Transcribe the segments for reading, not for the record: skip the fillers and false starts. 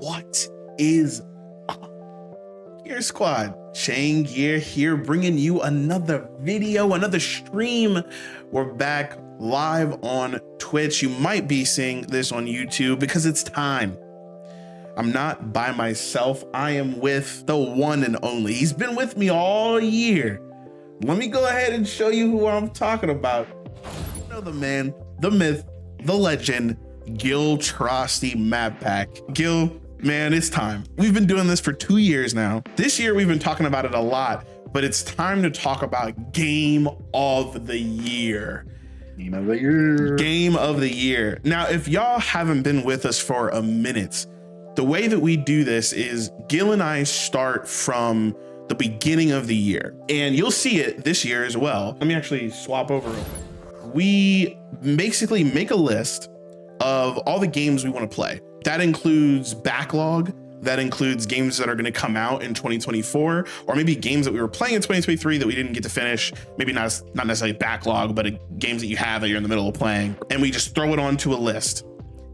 What is up, Gear Squad? Chaingear here, bringing you another video, another stream. We're back live on Twitch. You might be seeing this on YouTube because it's time. I'm not by myself. I am with the one and only. He's been with me all year. Let me go ahead and show you who I'm talking about. You know, the man, the myth, the legend, Gil Trosty Map Pack. Gil, man, it's time. We've been doing this for 2 years now. This year we've been talking about it a lot, but it's time to talk about Game of the Year. Game of the Year. Game of the Year. Now, if y'all haven't been with us for a minute, the way that we do this is Gil and I start from the beginning of the year, and you'll see it this year as well. Let me actually swap over real quick. We basically make a list of all the games we want to play. That includes backlog, that includes games that are going to come out in 2024, or maybe games that we were playing in 2023 that we didn't get to finish. Maybe not necessarily backlog, but games that you have that you're in the middle of playing. And we just throw it onto a list.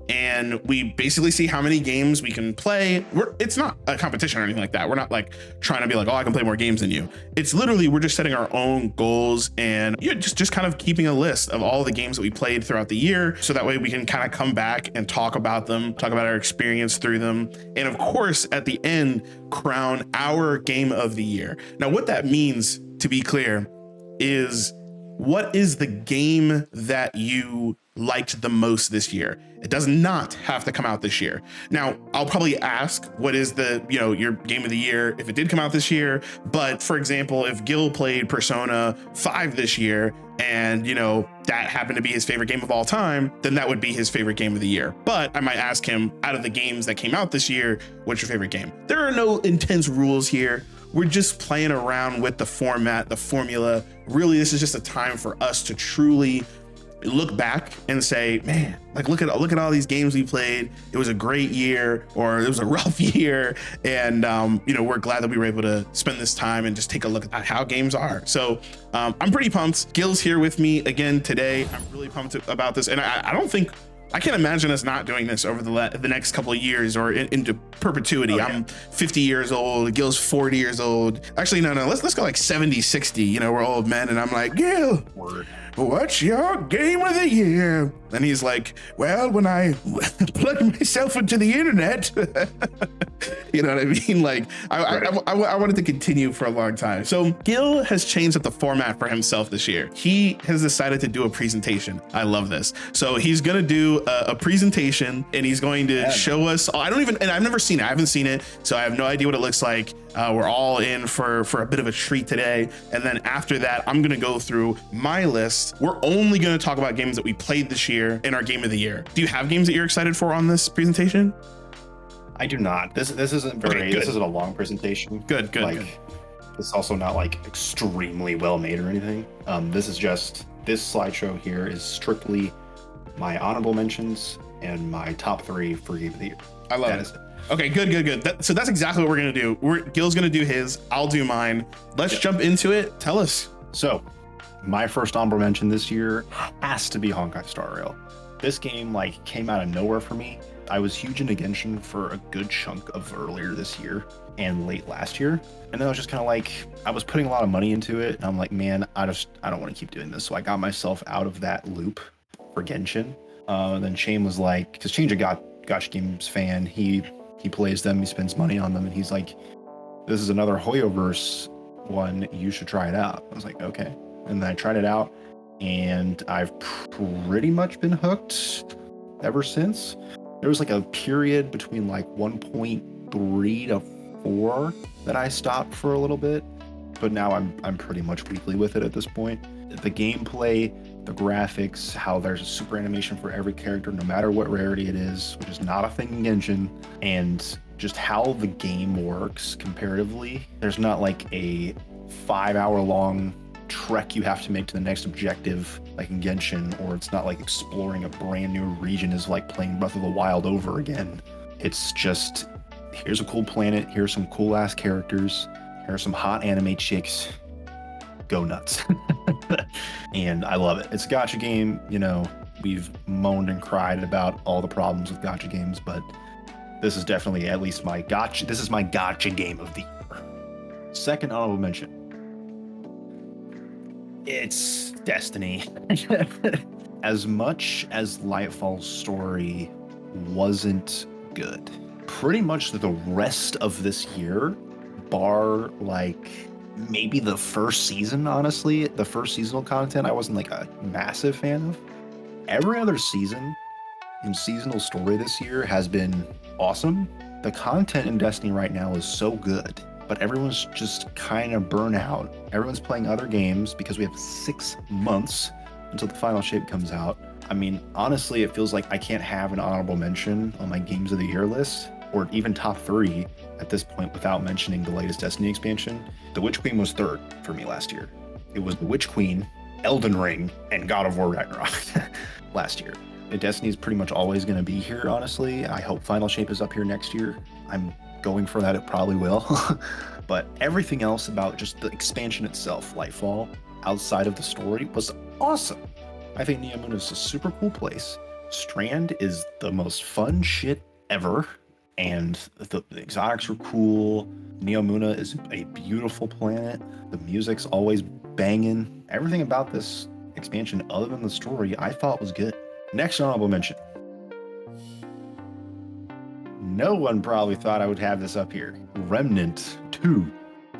And we basically see how many games we can play. It's not a competition or anything like that. We're not like trying to be like, oh, I can play more games than you. It's literally, we're just setting our own goals and just kind of keeping a list of all the games that we played throughout the year. So that way we can kind of come back and talk about them, talk about our experience through them. And of course, at the end, crown our game of the year. Now, what that means, to be clear, is what is the game that you liked the most this year? It does not have to come out this year. Now, I'll probably ask what is the, your game of the year if it did come out this year. But for example, if Gil played Persona 5 this year and, that happened to be his favorite game of all time, then that would be his favorite game of the year. But I might ask him, out of the games that came out this year, what's your favorite game? There are no intense rules here. We're just playing around with the format, the formula. Really, this is just a time for us to truly look back and say, man, like look at all these games we played. It was a great year, or it was a rough year, and we're glad that we were able to spend this time and just take a look at how games are. So I'm pretty pumped. Gil's here with me again today. I'm really pumped about this, and I can't imagine us not doing this over the next couple of years or into perpetuity. Okay. I'm 50 years old. Gil's 40 years old. Actually, no. Let's go like 70, 60. We're old men, and I'm like, Gil, what's your game of the year? And he's like, well, when I plug myself into the internet, you know what I mean? Like, I wanted to continue for a long time. So Gil has changed up the format for himself this year. He has decided to do a presentation. I love this. So he's going to do a presentation, and he's going to show us, and I've never seen it. I haven't seen it, so I have no idea what it looks like. We're all in for a bit of a treat today. And then after that, I'm going to go through my list. We're only going to talk about games that we played this year in our game of the year. Do you have games that you're excited for on this presentation? I do not. This isn't this isn't a long presentation. Good. It's also not like extremely well made or anything. This slideshow here is strictly my honorable mentions and my top 3 for game of the year. I love it. Okay, good. So that's exactly what we're gonna do. Gil's gonna do his, I'll do mine. Let's jump into it. Tell us. So my first honorable mention this year has to be Honkai Star Rail. This game came out of nowhere for me. I was huge into Genshin for a good chunk of earlier this year and late last year. And then I was just kind of I was putting a lot of money into it. And I'm like, man, I don't want to keep doing this. So I got myself out of that loop for Genshin. Then Shane was like, because Change a Gacha Games fan, he plays them, he spends money on them, and he's like, this is another Hoyoverse one, you should try it out. I was like, okay. And then I tried it out, and I've pretty much been hooked ever since. There was a period between 1.3 to 4 that I stopped for a little bit, but now I'm pretty much weekly with it at this point. The gameplay, the graphics, how there's a super animation for every character, no matter what rarity it is, which is not a thing in Genshin, and just how the game works comparatively. There's not a 5-hour long trek you have to make to the next objective like in Genshin, or it's not exploring a brand new region is playing Breath of the Wild over again. It's just, here's a cool planet, here's some cool ass characters, here's some hot anime chicks, go nuts. And I love it. It's a gacha game. We've moaned and cried about all the problems with gacha games, but This is definitely at least my gotcha. This is my gotcha game of the year. Second honorable mention. It's Destiny. As much as Lightfall's story wasn't good, pretty much the rest of this year, bar like maybe the first season, honestly, the first seasonal content, I wasn't like a massive fan of. Every other season and seasonal story this year has been awesome. The content in Destiny right now is so good, but everyone's just kind of burnt out. Everyone's playing other games because we have 6 months until the final shape comes out. I mean, honestly, it feels like I can't have an honorable mention on my games of the year list, or even top 3 at this point without mentioning the latest Destiny expansion. The Witch Queen was 3rd for me last year. It was The Witch Queen, Elden Ring, and God of War Ragnarok last year. And Destiny's pretty much always going to be here, honestly. I hope Final Shape is up here next year. I'm going for that, it probably will. But everything else about just the expansion itself, Lightfall, outside of the story, was awesome. I think Neomuna is a super cool place. Strand is the most fun shit ever. And the exotics are cool. Neomuna is a beautiful planet. The music's always banging. Everything about this expansion, other than the story, I thought was good. Next honorable mention. No one probably thought I would have this up here. Remnant 2.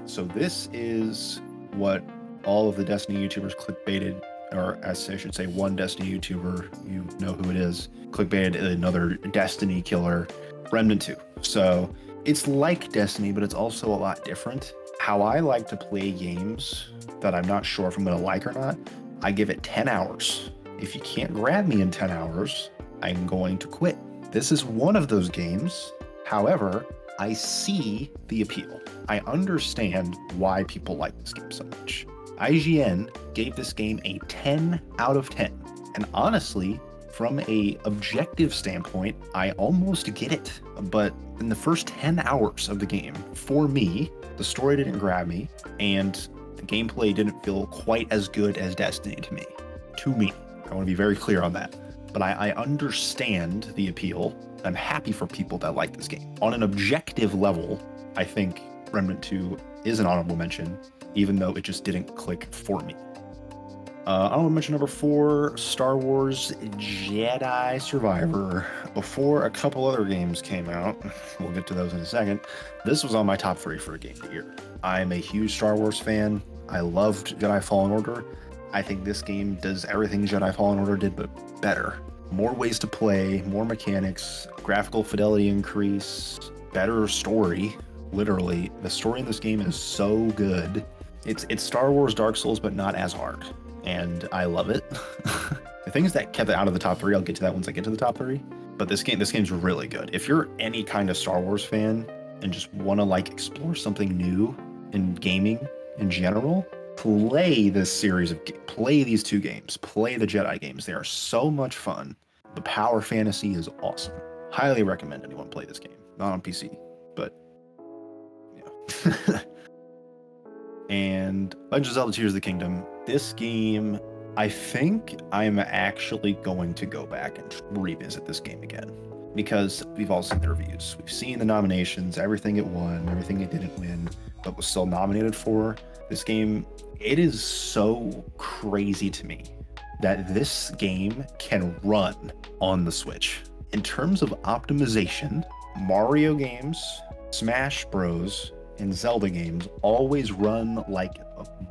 So this is what all of the Destiny YouTubers clickbaited, or as I should say, one Destiny YouTuber, you know who it is, clickbaited another Destiny killer, Remnant 2. So it's like Destiny, but it's also a lot different. How I like to play games that I'm not sure if I'm going to like or not, I give it 10 hours. If you can't grab me in 10 hours, I'm going to quit. This is one of those games. However, I see the appeal. I understand why people like this game so much. IGN gave this game a 10 out of 10. And honestly, from a objective standpoint, I almost get it. But in the first 10 hours of the game, for me, the story didn't grab me, and the gameplay didn't feel quite as good as Destiny to me. I want to be very clear on that. But I understand the appeal. I'm happy for people that like this game. On an objective level, I think Remnant 2 is an honorable mention, even though it just didn't click for me. Honorable mention number 4, Star Wars Jedi Survivor. Before a couple other games came out, we'll get to those in a second, this was on my top 3 for a game of the year. I'm a huge Star Wars fan. I loved Jedi Fallen Order. I think this game does everything Jedi Fallen Order did, but better. More ways to play, more mechanics, graphical fidelity increase, better story. Literally, the story in this game is so good. It's Star Wars Dark Souls, but not as hard. And I love it. The things that kept it out of the top 3, I'll get to that once I get to the top 3. But this game's really good. If you're any kind of Star Wars fan and just want to like explore something new in gaming in general, play this series of play these 2 games. Play the Jedi games. They are so much fun. The power fantasy is awesome. Highly recommend anyone play this game. Not on PC, but yeah. And Legend of Zelda Tears of the Kingdom. This game, I think I'm actually going to go back and revisit this game again, because we've all seen the reviews. We've seen the nominations, everything it won, everything it didn't win, but was still nominated for. This game, it is so crazy to me that this game can run on the Switch. In terms of optimization, Mario games, Smash Bros, and Zelda games always run like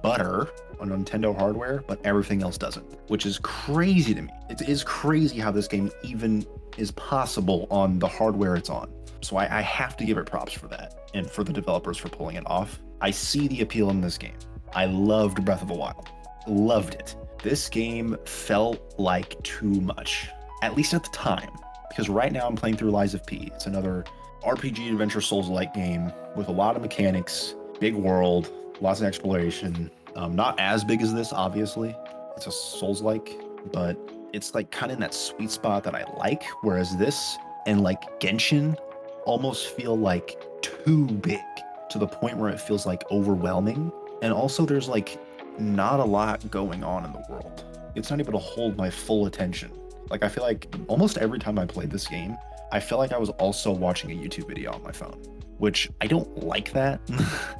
butter on Nintendo hardware, but everything else doesn't, which is crazy to me. It is crazy how this game even is possible on the hardware it's on. So I have to give it props for that, and for the developers for pulling it off. I see the appeal in this game. I loved Breath of the Wild. Loved it. This game felt like too much, at least at the time, because right now I'm playing through Lies of P. It's another RPG adventure Souls-like game with a lot of mechanics, big world, lots of exploration. Not as big as this, obviously. It's a Souls-like, but it's like kind of in that sweet spot that I like, whereas this and like Genshin almost feel like too big, to the point where it feels like overwhelming. And also there's like not a lot going on in the world. It's not able to hold my full attention. Like I feel like almost every time I play this game, I felt like I was also watching a YouTube video on my phone, which I don't like that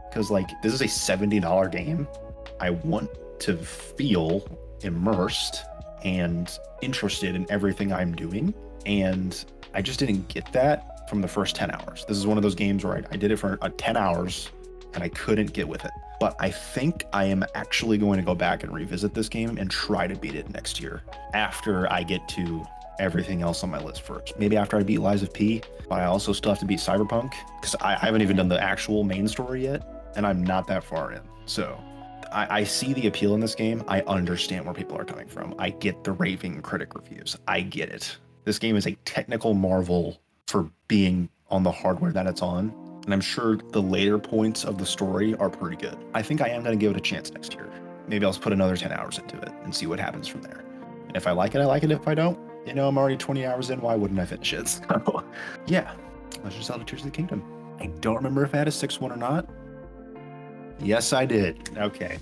because like this is a $70 game. I want to feel immersed and interested in everything I'm doing. And I just didn't get that from the first 10 hours. This is one of those games where I did it for 10 hours and I couldn't get with it. But I think I am actually going to go back and revisit this game and try to beat it next year after I get to everything else on my list first. Maybe after I beat Lies of P, but I also still have to beat Cyberpunk because I haven't even done the actual main story yet and I'm not that far in. So I see the appeal in this game. I understand where people are coming from. I get the raving critic reviews. I get it. This game is a technical marvel for being on the hardware that it's on. And I'm sure the later points of the story are pretty good. I think I am going to give it a chance next year. Maybe I'll put another 10 hours into it and see what happens from there. And if I like it, I like it. If I don't, you know, I'm already 20 hours in. Why wouldn't I finish it? So, yeah. Legend of Zelda Tears of the Kingdom. I don't remember if I had a 6-1 or not. Yes, I did. Okay.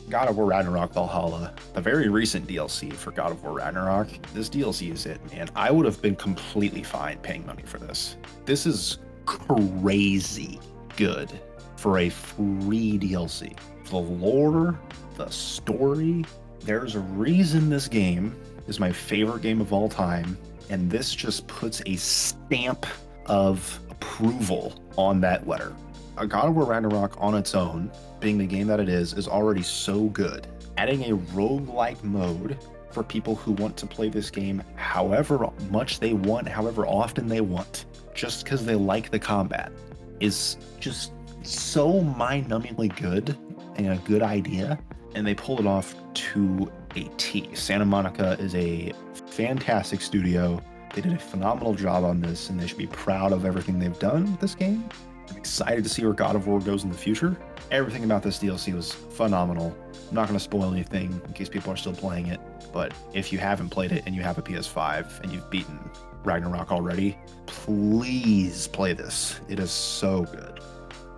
God of War Ragnarok Valhalla, the very recent DLC for God of War Ragnarok. This DLC is it, man. I would have been completely fine paying money for this. This is crazy good for a free DLC. The lore, the story, there's a reason this game is my favorite game of all time, and this just puts a stamp of approval on that letter. A God of War Ragnarok on its own, being the game that it is already so good. Adding a roguelike mode for people who want to play this game however much they want, however often they want, just because they like the combat, is just so mind-numbingly good and a good idea. And they pulled it off to a T. Santa Monica is a fantastic studio. They did a phenomenal job on this, and they should be proud of everything they've done with this game. I'm excited to see where God of War goes in the future. Everything about this DLC was phenomenal. I'm not going to spoil anything in case people are still playing it, but if you haven't played it and you have a PS5 and you've beaten Ragnarok already, please play this. It is so good.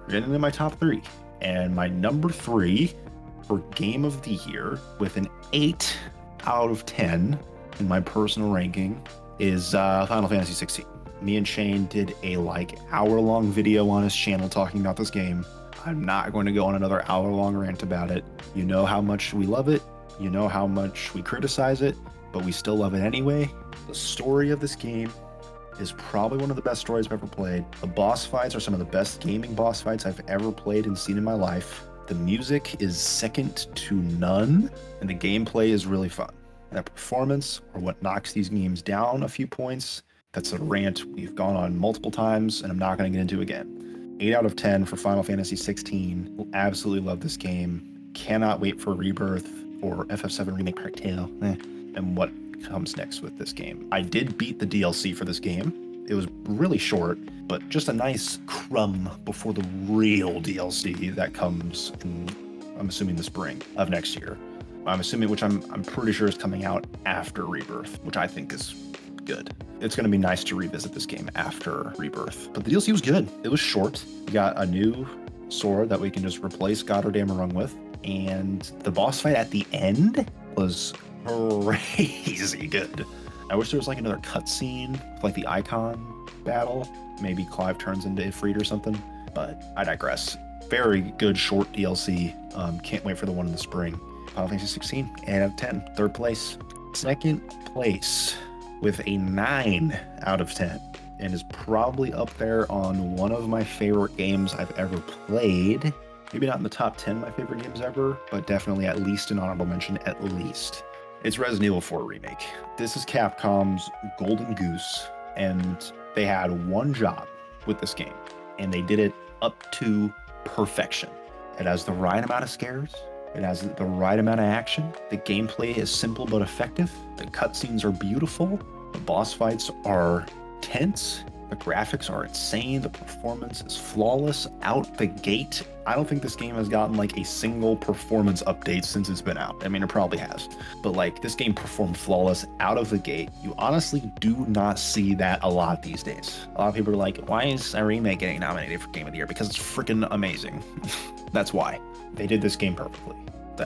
We're getting into my top 3. And my number 3 for Game of the Year with an 8 out of 10 in my personal ranking is Final Fantasy 16. Me and Shane did a hour-long video on his channel talking about this game. I'm not going to go on another hour-long rant about it. You know how much we love it. You know how much we criticize it, but we still love it anyway. The story of this game is probably one of the best stories I've ever played. The boss fights are some of the best gaming boss fights I've ever played and seen in my life. The music is second to none, and the gameplay is really fun. That performance are what knocks these games down a few points. That's a rant we've gone on multiple times, and I'm not going to get into again. 8 out of 10 for Final Fantasy 16. Will absolutely love this game. Cannot wait for Rebirth or FF7 Remake Part 2. And what comes next with this game. I did beat the DLC for this game. It was really short, but just a nice crumb before the real DLC that comes in, I'm assuming, the spring of next year. I'm assuming, which I'm pretty sure is coming out after Rebirth, which I think is good. It's going to be nice to revisit this game after Rebirth. But the DLC was good. It was short. We got a new sword that we can just replace Goddamn with. And the boss fight at the end was crazy good. I wish there was another cutscene with the icon battle. Maybe Clive turns into Ifrit or something. But I digress. Very good short DLC. Can't wait for the one in the spring. Final Fantasy 16, 8 out of 10. Third place. Second place with a 9 out of 10, and is probably up there on one of my favorite games I've ever played. Maybe not in the top 10 of my favorite games ever, but definitely at least an honorable mention, at least. It's Resident Evil 4 Remake. This is Capcom's golden goose, and they had one job with this game, and they did it up to perfection. It has the right amount of scares. It has the right amount of action. The gameplay is simple but effective. The cutscenes are beautiful. The boss fights are tense. The graphics are insane. The performance is flawless out the gate. I don't think this game has gotten a single performance update since it's been out. I mean, it probably has. But this game performed flawless out of the gate. You honestly do not see that a lot these days. A lot of people are like, why is a remake getting nominated for Game of the Year? Because it's freaking amazing. That's why. They did this game perfectly.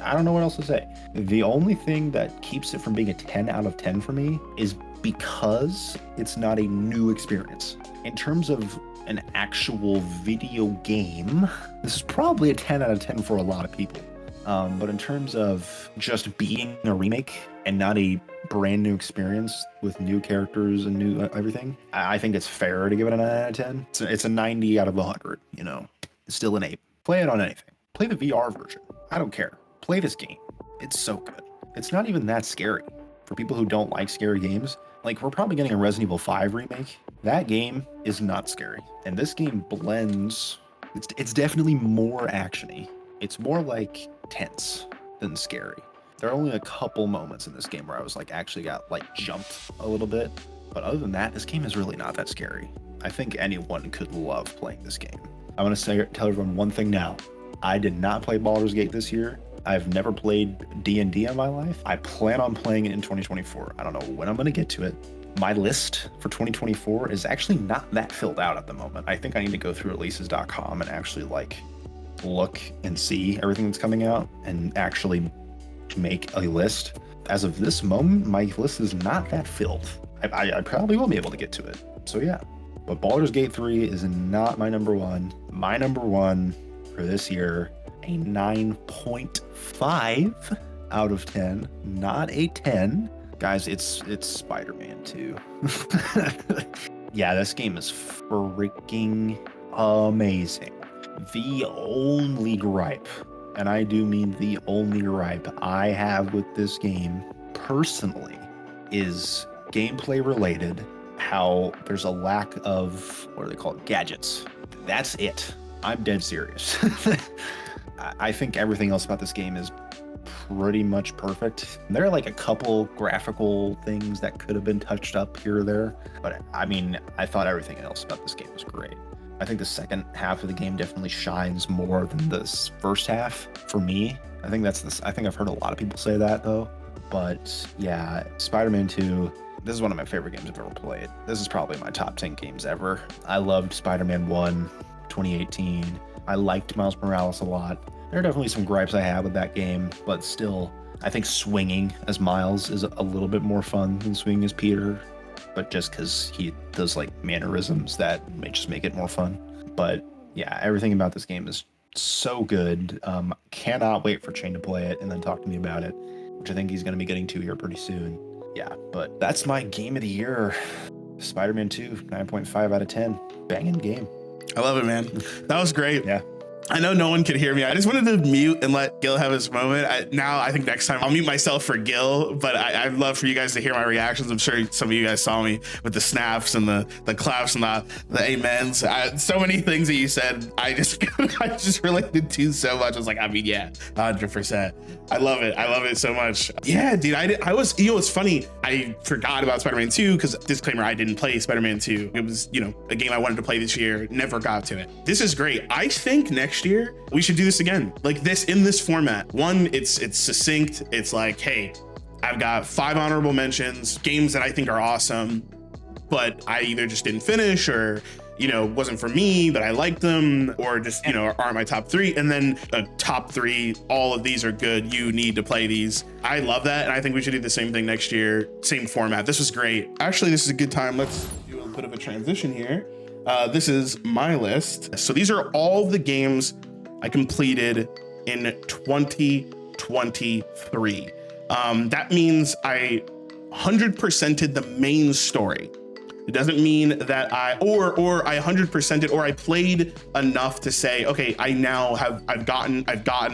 I don't know what else to say. The only thing that keeps it from being a 10 out of 10 for me is because it's not a new experience. In terms of an actual video game, this is probably a 10 out of 10 for a lot of people. But in terms of just being a remake and not a brand new experience with new characters and new everything, I think it's fair to give it a 9 out of 10. It's a 90 out of 100, you know. It's still an 8. Play it on anything. Play the VR version. I don't care. Play this game. It's so good. It's not even that scary. For people who don't like scary games, like we're probably getting a Resident Evil 5 remake. That game is not scary. And this game blends, it's definitely more actiony. It's more like tense than scary. There are only a couple moments in this game where I was like actually got like jumped a little bit. But other than that, this game is really not that scary. I think anyone could love playing this game. I want to tell everyone one thing now. I did not play Baldur's Gate this year. I've never played D&D in my life. I plan on playing it in 2024. I don't know when I'm going to get to it. My list for 2024 is actually not that filled out at the moment. I think I need to go through releases.com and actually like look and see everything that's coming out and actually make a list. As of this moment, my list is not that filled. I probably will be able to get to it. So yeah, but Baldur's Gate 3 is not my number one. My number one for this year, a 9.5 out of 10, not a 10. Guys, it's Spider-Man 2. Yeah, this game is freaking amazing. The only gripe, and I do mean the only gripe I have with this game personally, is gameplay related. How there's a lack of, what do they call it, gadgets. That's it. I'm dead serious. I think everything else about this game is pretty much perfect. There are like a couple graphical things that could have been touched up here or there, but I mean, I thought everything else about this game was great. I think the second half of the game definitely shines more than this first half for me. I think I've heard a lot of people say that though. But yeah, Spider-Man 2, this is one of my favorite games I've ever played. This is probably my top 10 games ever. I loved Spider-Man 1, 2018. I liked Miles Morales a lot. There are definitely some gripes I have with that game, but still, I think swinging as Miles is a little bit more fun than swinging as Peter, but just because he does like mannerisms that may just make it more fun. But yeah, everything about this game is so good. Cannot wait for Chain to play it and then talk to me about it, which I think he's going to be getting to here pretty soon. Yeah, but that's my game of the year. Spider-Man 2, 9.5 out of 10. Banging game. I love it, man. That was great. Yeah. I know no one could hear me. I just wanted to mute and let Gil have his moment. I think next time I'll mute myself for Gil, but I'd love for you guys to hear my reactions. I'm sure some of you guys saw me with the snaps and the claps and the amens. So many things that you said, I just related to so much. I was like, I mean, yeah, 100%. I love it. I love it so much. Yeah, dude, it's funny. I forgot about Spider-Man 2 because, disclaimer, I didn't play Spider-Man 2. It was, a game I wanted to play this year, never got to it. This is great. I think next year we should do this again, like this, in this format. One, it's succinct. It's like, hey, I've got 5 honorable mentions, games that I think are awesome, but I either just didn't finish or wasn't for me, but I liked them, or just aren't my top 3. And then a top 3, all of these are good, you need to play these. I love that, and I think we should do the same thing next year, same format. This was great. Actually, this is a good time. Let's do a bit of a transition here. This is my list. So these are all the games I completed in 2023. That means I 100%ed the main story. It doesn't mean that I 100%ed or I played enough to say, okay, I've gotten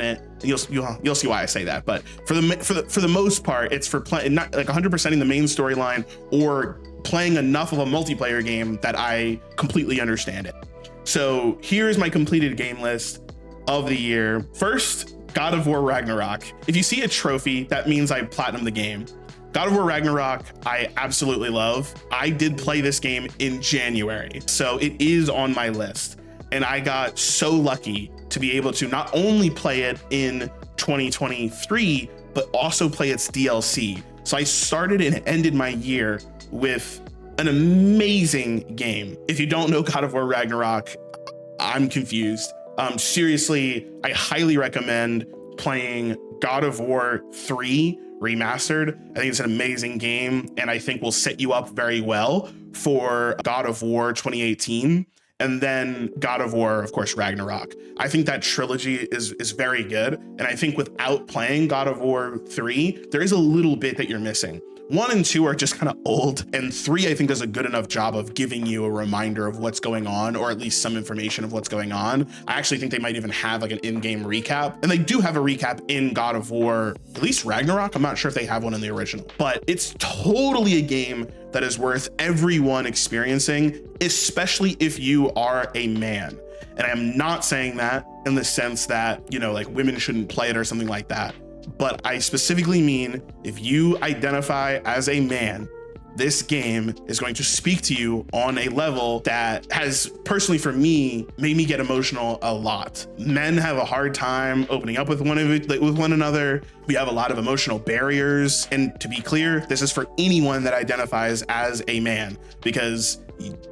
it. You'll see why I say that. But for the most part, it's for not like 100%ing the main storyline or playing enough of a multiplayer game that I completely understand it. So here's my completed game list of the year. First, God of War Ragnarok. If you see a trophy, that means I platinumed the game. God of War Ragnarok, I absolutely love. I did play this game in January, so it is on my list. And I got so lucky to be able to not only play it in 2023, but also play its DLC. So I started and ended my year with an amazing game. If you don't know God of War Ragnarok, I'm confused. Seriously, I highly recommend playing God of War 3 remastered. I think it's an amazing game, and I think will set you up very well for God of War 2018. And then God of War, of course, Ragnarok. I think that trilogy is very good. And I think without playing God of War 3, there is a little bit that you're missing. 1 and 2 are just kind of old, and 3 I think does a good enough job of giving you a reminder of what's going on, or at least some information of what's going on. I actually think they might even have like an in-game recap, and they do have a recap in God of War, at least Ragnarok. I'm not sure if they have one in the original, but it's totally a game that is worth everyone experiencing, especially if you are a man. And I'm not saying that in the sense that, you know, like women shouldn't play it or something like that. But I specifically mean if you identify as a man, this game is going to speak to you on a level that has, personally for me, made me get emotional a lot. Men have a hard time opening up with one another. We have a lot of emotional barriers. And to be clear, this is for anyone that identifies as a man, because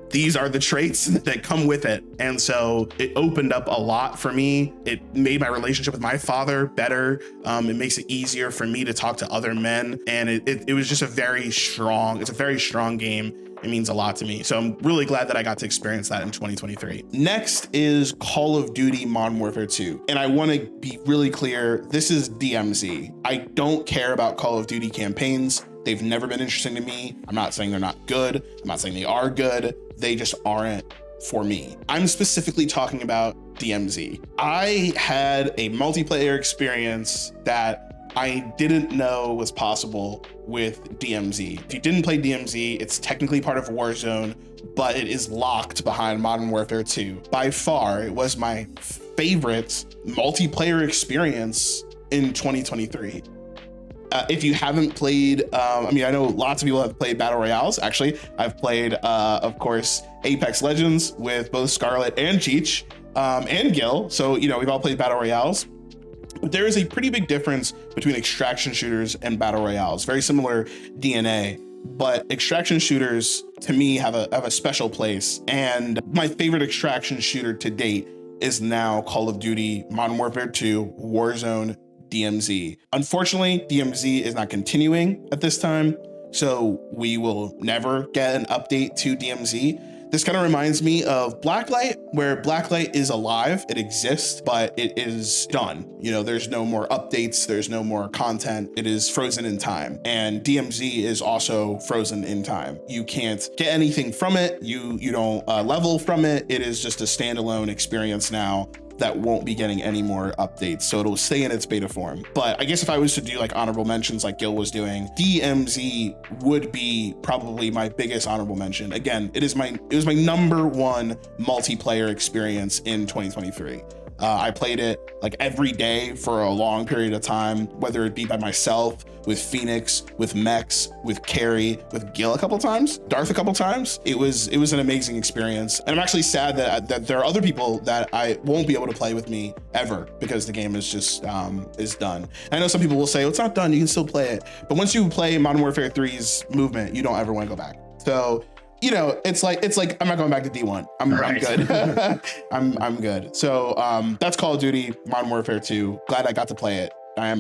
these are the traits that come with it. And so it opened up a lot for me. It made my relationship with my father better. It makes it easier for me to talk to other men. And it was just it's a very strong game. It means a lot to me. So I'm really glad that I got to experience that in 2023. Next is Call of Duty Modern Warfare 2. And I want to be really clear, this is DMZ. I don't care about Call of Duty campaigns. They've never been interesting to me. I'm not saying they're not good. I'm not saying they are good. They just aren't for me. I'm specifically talking about DMZ. I had a multiplayer experience that I didn't know was possible with DMZ. If you didn't play DMZ, it's technically part of Warzone, but it is locked behind Modern Warfare 2. By far, it was my favorite multiplayer experience in 2023. If you haven't played, I know lots of people have played Battle Royales. Actually, I've played, of course, Apex Legends with both Scarlet and Cheech and Gil. So, you know, we've all played Battle Royales. But there is a pretty big difference between extraction shooters and Battle Royales. Very similar DNA, but extraction shooters, to me, have a special place. And my favorite extraction shooter to date is now Call of Duty Modern Warfare 2 Warzone DMZ. Unfortunately, DMZ is not continuing at this time, so we will never get an update to DMZ. This kind of reminds me of Blacklight, where Blacklight is alive, it exists, but it is done. You know, there's no more updates, there's no more content, it is frozen in time. And DMZ is also frozen in time. You can't get anything from it, you don't level from it, it is just a standalone experience now that won't be getting any more updates. So it'll stay in its beta form. But I guess if I was to do like honorable mentions like Gil was doing, DMZ would be probably my biggest honorable mention. Again, it was my #1 multiplayer experience in 2023. I played it like every day for a long period of time, whether it be by myself, with Phoenix, with Mex, with Carrie, with Gil a couple times, Darth a couple times. It was an amazing experience. And I'm actually sad that there are other people that I won't be able to play with me ever because the game is just is done. And I know some people will say, oh, it's not done, you can still play it. But once you play Modern Warfare 3's movement, you don't ever want to go back. So, you know, it's like I'm not going back to D1. I'm good. I'm good. So that's Call of Duty Modern Warfare 2. Glad I got to play it.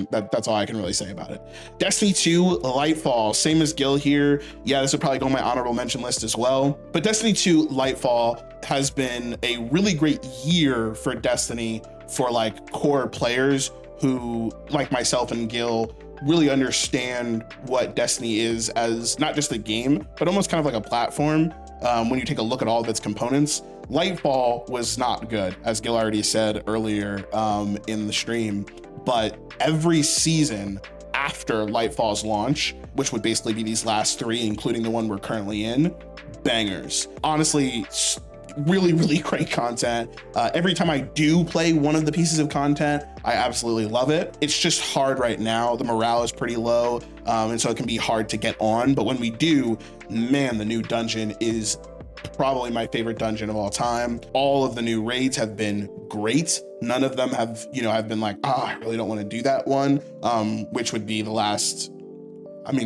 That's all I can really say about it. Destiny 2 Lightfall, same as Gil here. Yeah, this would probably go on my honorable mention list as well. But Destiny 2 Lightfall has been a really great year for Destiny for like core players who, like myself and Gil, really understand what Destiny is as not just a game, but almost kind of like a platform. When you take a look at all of its components, Lightfall was not good, as Gil already said earlier in the stream. But every season after Lightfall's launch, which would basically be these last 3, including the one we're currently in, bangers. Honestly, really, really great content. Every time I do play one of the pieces of content, I absolutely love it. It's just hard right now. The morale is pretty low, and so it can be hard to get on. But when we do, man, the new dungeon is probably my favorite dungeon of all time. All of the new raids have been great. None of them have been like, I really don't want to do that one, which would be the last,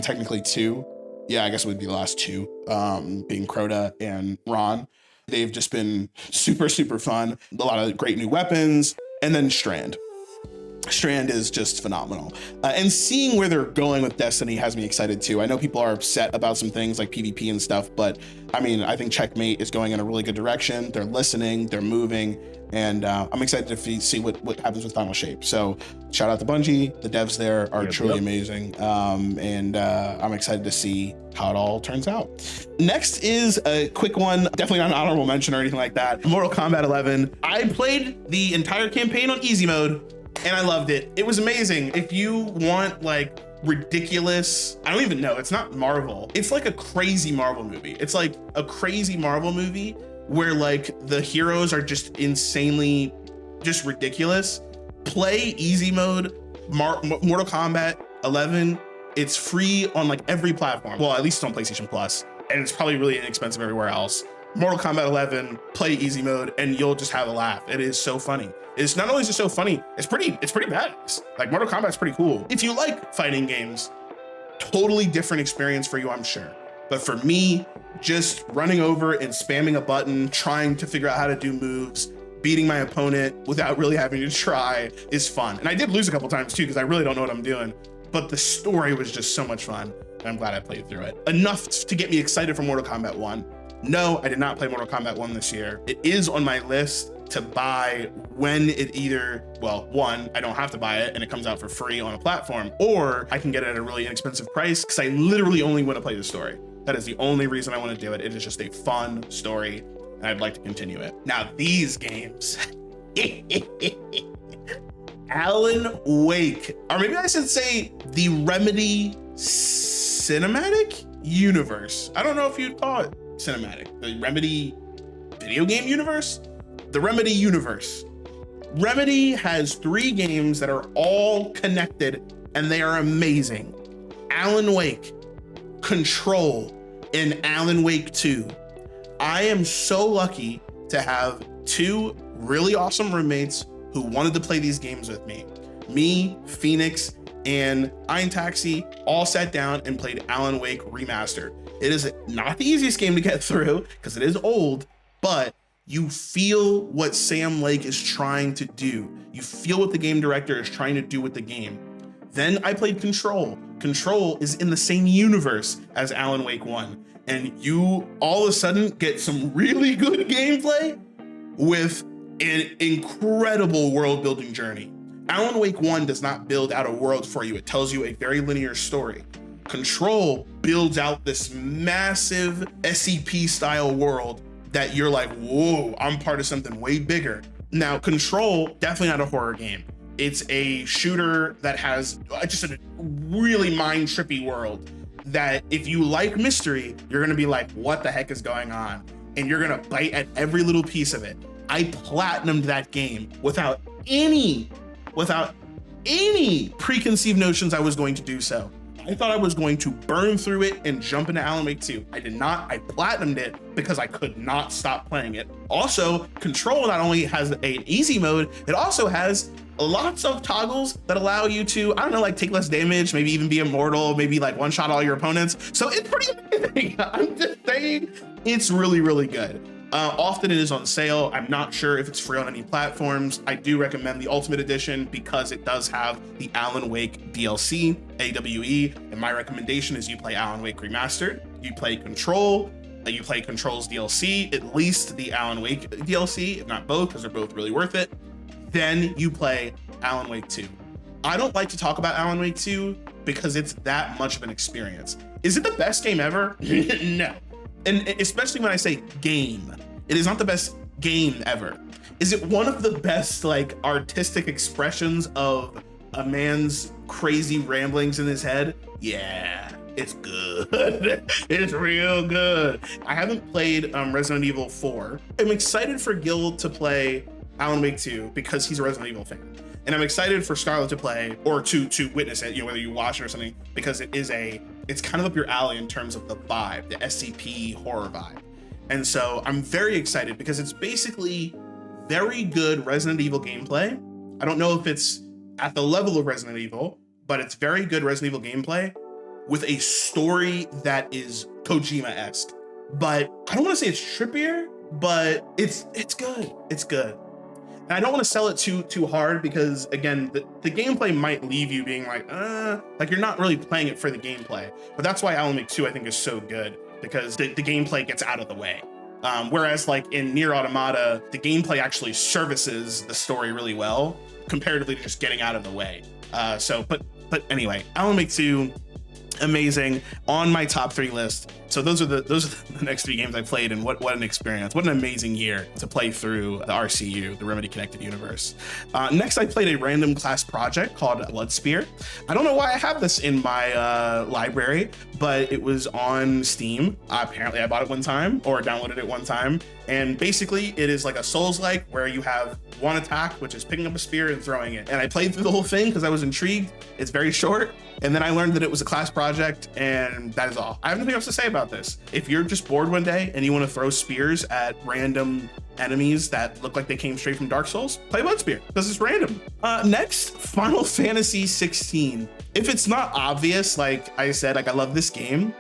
technically 2. Yeah, I guess it would be the last 2, being Crota and Ron. They've just been super, super fun. A lot of great new weapons. And then Strand. Strand is just phenomenal. And seeing where they're going with Destiny has me excited too. I know people are upset about some things like PvP and stuff, but I mean, I think Checkmate is going in a really good direction. They're listening, they're moving, and I'm excited to see what happens with Final Shape. So shout out to Bungie. The devs there are truly amazing. And I'm excited to see how it all turns out. Next is a quick one, definitely not an honorable mention or anything like that. Mortal Kombat 11. I played the entire campaign on easy mode, and I loved it. It was amazing. If you want like ridiculous, I don't even know, it's not Marvel. It's like a crazy Marvel movie. It's like a crazy Marvel movie where like the heroes are just insanely just ridiculous. Play easy mode, Mortal Kombat 11. It's free on like every platform. Well, at least on PlayStation Plus, and it's probably really inexpensive everywhere else. Mortal Kombat 11, play easy mode, and you'll just have a laugh. It is so funny. It's not only just so funny, it's pretty badass. Like Mortal Kombat's pretty cool. If you like fighting games, totally different experience for you, I'm sure. But for me, just running over and spamming a button, trying to figure out how to do moves, beating my opponent without really having to try is fun. And I did lose a couple times too, because I really don't know what I'm doing. But the story was just so much fun, and I'm glad I played through it. Enough to get me excited for Mortal Kombat 1. No, I did not play Mortal Kombat 1 this year. It is on my list to buy when it either, well, one, I don't have to buy it and it comes out for free on a platform, or I can get it at a really inexpensive price because I literally only want to play the story. That is the only reason I want to do it. It is just a fun story, and I'd like to continue it. Now, these games. Alan Wake, or maybe I should say the Remedy cinematic universe. I don't know if you'd call it cinematic. The Remedy video game universe? The Remedy universe. Remedy has 3 games that are all connected, and they are amazing. Alan Wake, Control, and Alan Wake 2. I am so lucky to have 2 really awesome roommates who wanted to play these games with me. Me, Phoenix, and Iron Taxi all sat down and played Alan Wake Remastered. It is not the easiest game to get through because it is old, but you feel what Sam Lake is trying to do. You feel what the game director is trying to do with the game. Then I played Control. Control is in the same universe as Alan Wake 1, and you all of a sudden get some really good gameplay with an incredible world building journey. Alan Wake 1 does not build out a world for you. It tells you a very linear story. Control builds out this massive SCP style world that you're like, whoa, I'm part of something way bigger. Now, Control, definitely not a horror game. It's a shooter that has just a really mind trippy world that if you like mystery, you're gonna be like, what the heck is going on? And you're gonna bite at every little piece of it. I platinumed that game without any preconceived notions I was going to do so. I thought I was going to burn through it and jump into Alan Wake 2. I did not. I platinumed it because I could not stop playing it. Also, Control not only has an easy mode, it also has lots of toggles that allow you to, I don't know, like take less damage, maybe even be immortal, maybe like one-shot all your opponents. So it's pretty amazing. I'm just saying, it's really, really good. Often it is on sale. I'm not sure if it's free on any platforms. I do recommend the Ultimate Edition because it does have the Alan Wake DLC, AWE, and my recommendation is you play Alan Wake Remastered, you play Control, you play Control's DLC, at least the Alan Wake DLC, if not both, because they're both really worth it. Then you play Alan Wake 2. I don't like to talk about Alan Wake 2 because it's that much of an experience. Is it the best game ever? No. And especially when I say game, it is not the best game ever. Is it one of the best like artistic expressions of a man's crazy ramblings in his head? Yeah, it's good. It's real good. I haven't played Resident Evil 4. I'm excited for Gil to play Alan Wake 2 because he's a Resident Evil fan. And I'm excited for Scarlett to play or to witness it, you know, whether you watch it or something, because it's kind of up your alley in terms of the vibe, the SCP horror vibe. And so I'm very excited because it's basically very good Resident Evil gameplay. I don't know if it's at the level of Resident Evil, but it's very good Resident Evil gameplay with a story that is Kojima-esque. But I don't want to say it's trippier, but it's good. It's good. And I don't want to sell it too hard because again, the gameplay might leave you being like you're not really playing it for the gameplay. But that's why Alan Wake 2 I think is so good, because the gameplay gets out of the way. Whereas like in Nier Automata, the gameplay actually services the story really well comparatively to just getting out of the way. But anyway, Alan Wake 2, amazing, on my top 3 list. So those are the next 3 games I played, and what an experience. What an amazing year to play through the RCU, the Remedy Connected Universe. Next, I played a random class project called Bloodspear. I don't know why I have this in my library, but it was on Steam. Apparently I bought it one time, or downloaded it one time. And basically it is like a Souls-like where you have one attack, which is picking up a spear and throwing it. And I played through the whole thing because I was intrigued. It's very short. And then I learned that it was a class project, and that is all. I have nothing else to say about this. If you're just bored one day and you want to throw spears at random enemies that look like they came straight from Dark Souls, play Bloodspear, because it's random. Next, Final Fantasy 16. If it's not obvious, like I said, like I love this game.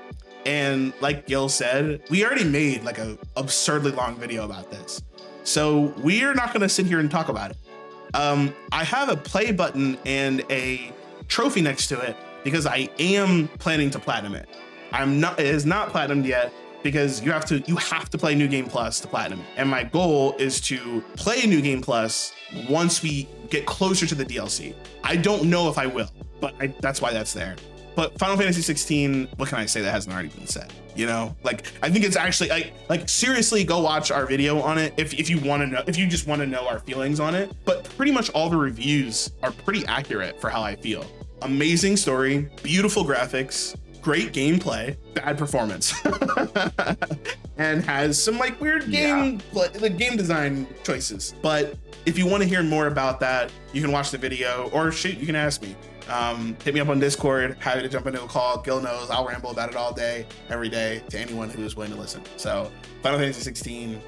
And like Gil said, we already made like a absurdly long video about this. So we're not gonna sit here and talk about it. I have a play button and a trophy next to it because I am planning to platinum it. It is not platinumed yet because you have to play New Game Plus to platinum it. And my goal is to play New Game Plus once we get closer to the DLC. I don't know if I will, but that's why that's there. But Final Fantasy 16, what can I say that hasn't already been said? You know, like I think it's actually like seriously, go watch our video on it if you want to know, if you just want to know our feelings on it. But pretty much all the reviews are pretty accurate for how I feel. Amazing story, beautiful graphics, great gameplay, bad performance, and has some like weird game design choices. But if you want to hear more about that, you can watch the video, or shoot, you can ask me. Hit me up on Discord, happy to jump into a call. Gil knows I'll ramble about it all day, every day, to anyone who is willing to listen. So Final Fantasy 16,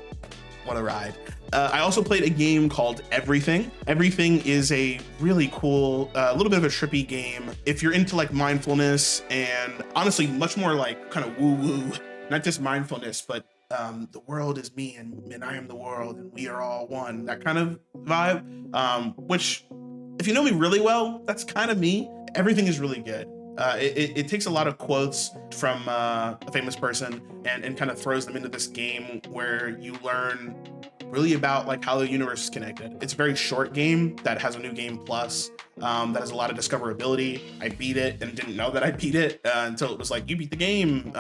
what a ride. I also played a game called Everything. Everything is a really cool, little bit of a trippy game. If you're into like mindfulness and honestly much more like kind of woo-woo, not just mindfulness, but the world is me and I am the world and we are all one, that kind of vibe, which if you know me really well, that's kind of me. Everything is really good. It takes a lot of quotes from a famous person and kind of throws them into this game where you learn really about like how the universe is connected. It's a very short game that has a New Game Plus that has a lot of discoverability. I beat it and didn't know that I beat it until it was like, you beat the game,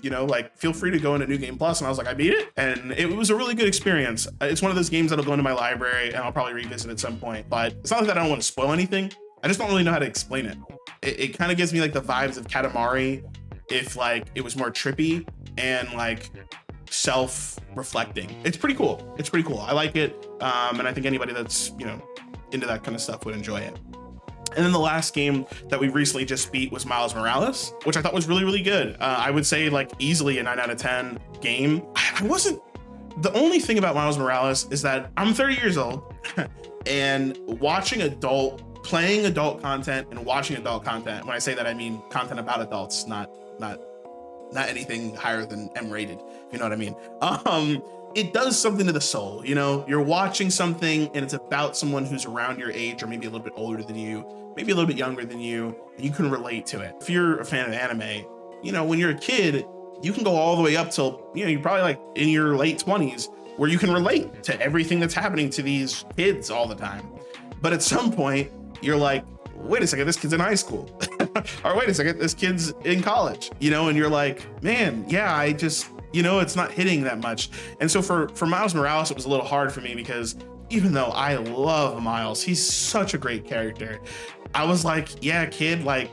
you know, like feel free to go into New Game Plus. And I was like, I beat it. And it was a really good experience. It's one of those games that'll go into my library and I'll probably revisit at some point, but it's not like that I don't want to spoil anything. I just don't really know how to explain it. It kind of gives me like the vibes of Katamari if like it was more trippy and like self-reflecting. It's pretty cool. It's pretty cool. I like it. And I think anybody that's, you know, into that kind of stuff would enjoy it. And then the last game that we recently just beat was Miles Morales, which I thought was really, really good. I would say like easily a 9 out of 10 game. The only thing about Miles Morales is that I'm 30 years old and playing adult content and watching adult content. When I say that, I mean content about adults, not anything higher than M-rated, if you know what I mean. It does something to the soul, you know? You're watching something and it's about someone who's around your age or maybe a little bit older than you, maybe a little bit younger than you, and you can relate to it. If you're a fan of anime, you know, when you're a kid, you can go all the way up till, you know, you're probably like in your late 20s where you can relate to everything that's happening to these kids all the time. But at some point, you're like, wait a second, this kid's in high school. Or wait a second, this kid's in college, you know, and you're like, man, yeah, I just, you know, it's not hitting that much. And so for Miles Morales, it was a little hard for me because even though I love Miles, he's such a great character. I was like, yeah, kid, like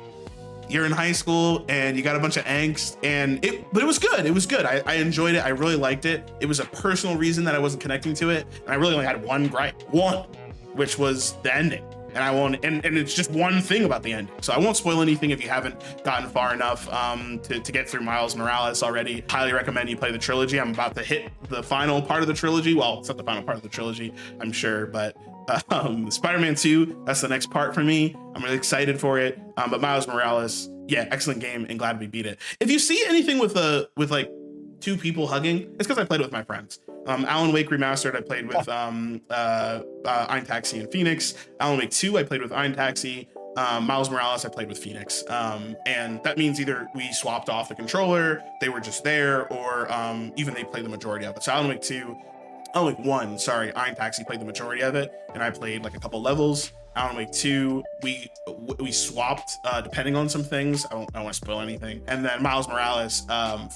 you're in high school and you got a bunch of angst but it was good. It was good. I enjoyed it. I really liked it. It was a personal reason that I wasn't connecting to it. And I really only had one gripe, which was the ending. And it's just one thing about the end. So I won't spoil anything if you haven't gotten far enough to get through Miles Morales already. Highly recommend you play the trilogy. I'm about to hit the final part of the trilogy. Well, it's not the final part of the trilogy, I'm sure, but Spider-Man 2, that's the next part for me. I'm really excited for it. But Miles Morales, yeah, excellent game and glad we beat it. If you see anything with like two people hugging, it's because I played it with my friends. Alan Wake Remastered, I played with Ein Taxi and Phoenix. Alan Wake 2, I played with Ein Taxi. Miles Morales, I played with Phoenix. And that means either we swapped off the controller, they were just there, or even they played the majority of it. So Alan Wake 2, Alan Wake 1, sorry, Ein Taxi played the majority of it, and I played like a couple levels. Alan Wake 2, we swapped depending on some things. I don't want to spoil anything. And then Miles Morales,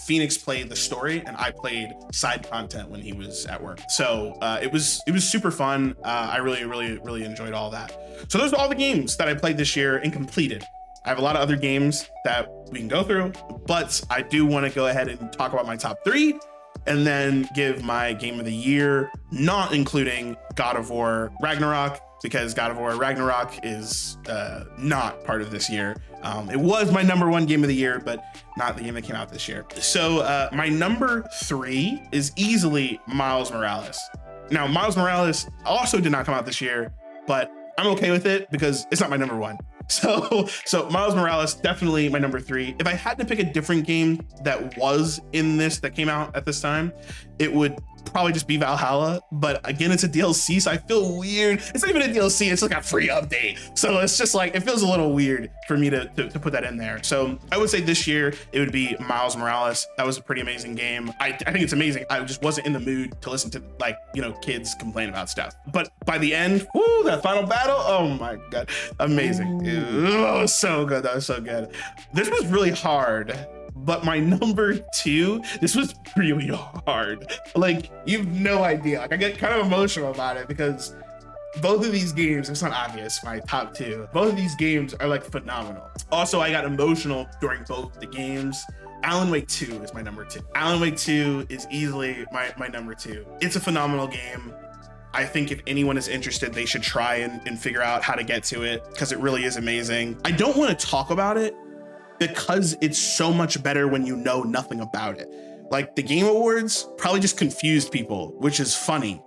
Phoenix played the story, and I played side content when he was at work. So it was super fun. I really enjoyed all that. So those are all the games that I played this year and completed. I have a lot of other games that we can go through, but I do want to go ahead and talk about my top 3 and then give my game of the year, not including God of War Ragnarok, because God of War Ragnarok is not part of this year. It was my #1 game of the year, but not the game that came out this year. So my number 3 is easily Miles Morales. Now, Miles Morales also did not come out this year, but I'm okay with it because it's not my #1. So Miles Morales, definitely my number 3. If I had to pick a different game that was in this, that came out at this time, it would probably just be Valhalla. But again, it's a DLC, so I feel weird. It's not even a DLC, it's like a free update. So it's just like, it feels a little weird for me to put that in there. So I would say this year, it would be Miles Morales. That was a pretty amazing game. I think it's amazing. I just wasn't in the mood to listen to, like, you know, kids complain about stuff. But by the end, whoo, that final battle, oh my God, amazing. Oh, so good, that was so good. This was really hard. But my number 2, this was really hard. Like, you have no idea. Like, I get kind of emotional about it because both of these games, it's not obvious, my top 2, both of these games are like phenomenal. Also, I got emotional during both the games. Alan Wake 2 is my number 2. Alan Wake 2 is easily my number 2. It's a phenomenal game. I think if anyone is interested, they should try and figure out how to get to it because it really is amazing. I don't want to talk about it because it's so much better when you know nothing about it. Like, the Game Awards probably just confused people, which is funny,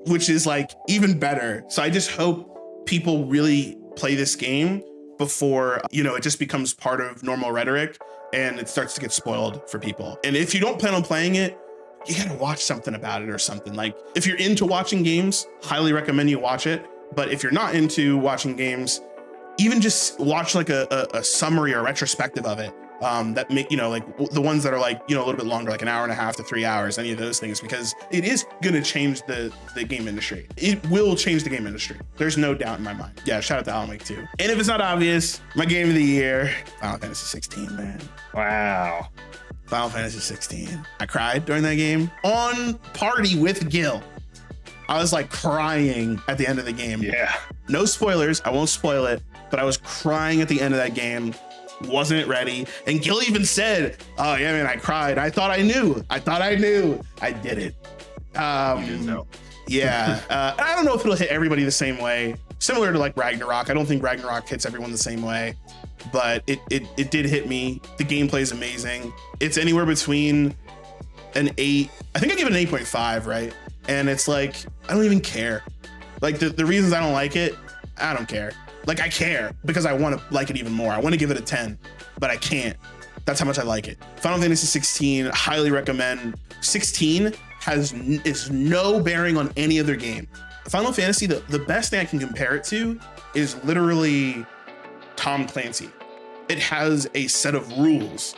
which is like even better. So I just hope people really play this game before, you know, it just becomes part of normal rhetoric and it starts to get spoiled for people. And if you don't plan on playing it, you gotta watch something about it or something. Like, if you're into watching games, highly recommend you watch it. But if you're not into watching games, even just watch like a summary or retrospective of it, that make, you know, like the ones that are like, you know, a little bit longer, like an hour and a half to 3 hours, any of those things, because it is going to change the game industry. It will change the game industry. There's no doubt in my mind. Yeah, shout out to Alan Wake 2. And if it's not obvious, my game of the year, Final Fantasy 16, man. Wow. Final Fantasy 16. I cried during that game on Party with Gil. I was like crying at the end of the game. Yeah. No spoilers, I won't spoil it, but I was crying at the end of that game. Wasn't ready. And Gil even said, oh yeah, man, I cried. I thought I knew. I did it. You didn't know. Yeah. I don't know if it'll hit everybody the same way. Similar to like Ragnarok. I don't think Ragnarok hits everyone the same way, but it did hit me. The gameplay is amazing. It's anywhere between an 8. I think I give it an 8.5, right? And it's like, I don't even care. Like, the reasons I don't like it, I don't care. Like, I care because I want to like it even more. I want to give it a 10, but I can't. That's how much I like it. Final Fantasy 16, highly recommend. 16 is no bearing on any other game. Final Fantasy, the best thing I can compare it to is literally Tom Clancy. It has a set of rules.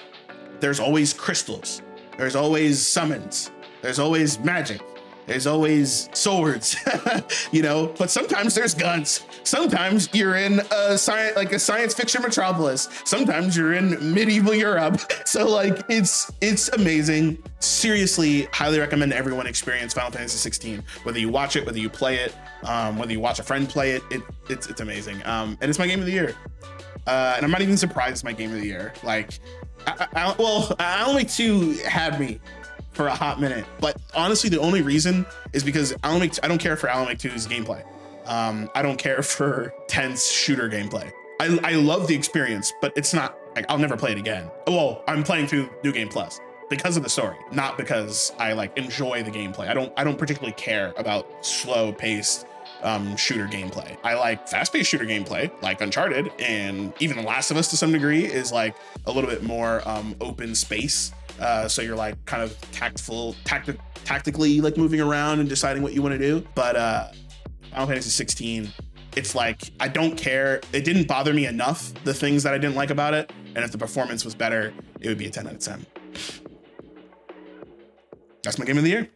There's always crystals. There's always summons. There's always magic. There's always swords, you know, but sometimes there's guns. Sometimes you're in a science fiction metropolis. Sometimes you're in medieval Europe. So like, it's amazing. Seriously, highly recommend everyone experience Final Fantasy 16. Whether you watch it, whether you play it, whether you watch a friend play it, it's amazing. And it's my game of the year. And I'm not even surprised it's my game of the year. Like, Alan Wake 2 had me for a hot minute, but honestly, the only reason is because I don't care for Alan Wake 2's gameplay. I don't care for tense shooter gameplay. I love the experience, but it's not like I'll never play it again. Well, I'm playing through New Game Plus because of the story, not because I like enjoy the gameplay. I don't particularly care about slow paced shooter gameplay. I like fast-paced shooter gameplay, like Uncharted, and even The Last of Us to some degree is like a little bit more open space. So you're like kind of tactically like moving around and deciding what you want to do. But Final Fantasy 16, it's like, I don't care. It didn't bother me enough, the things that I didn't like about it. And if the performance was better, it would be a 10 out of 10. That's my game of the year.